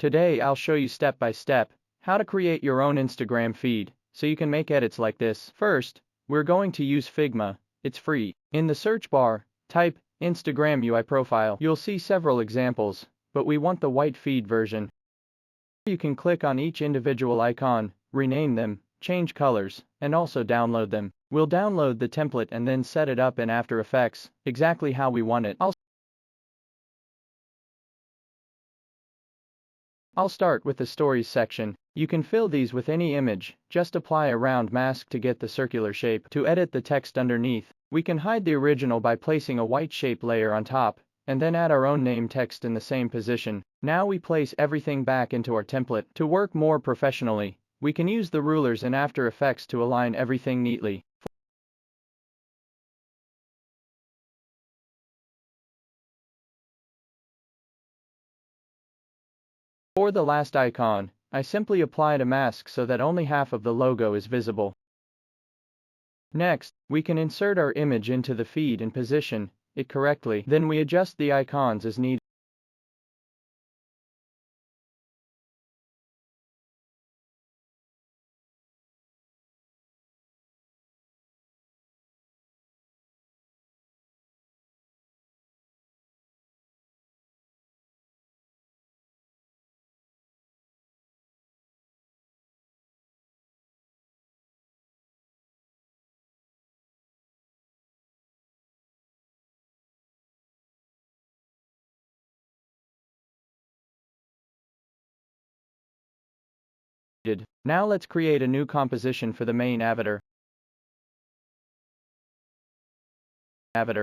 Today I'll show you step by step how to create your own Instagram feed so you can make edits like this. First, we're going to use Figma. It's free. In the search bar, type Instagram UI profile. You'll see several examples, but we want the white feed version. You can click on each individual icon, rename them, change colors, and also download them. We'll download the template and then set it up in After Effects, exactly how we want it. I'll start with the Stories section. You can fill these with any image, just apply a round mask to get the circular shape. To edit the text underneath, we can hide the original by placing a white shape layer on top, and then add our own name text in the same position. Now we place everything back into our template. To work more professionally, we can use the rulers in After Effects to align everything neatly. For the last icon, I simply applied a mask so that only half of the logo is visible. Next, we can insert our image into the feed and position it correctly. Then we adjust the icons as needed. Now let's create a new composition for the main avatar.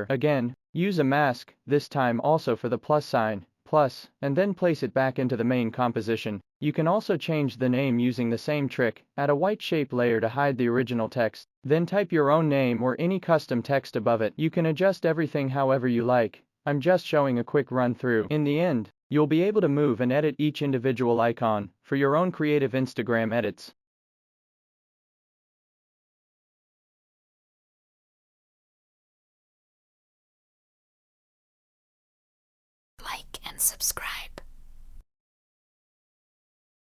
Again, use a mask, this time also for the plus sign, plus, and then place it back into the main composition. You can also change the name using the same trick, add a white shape layer to hide the original text, then type your own name or any custom text above it. You can adjust everything however you like. I'm just showing a quick run through. In the end, you'll be able to move and edit each individual icon for your own creative Instagram edits. Like and subscribe.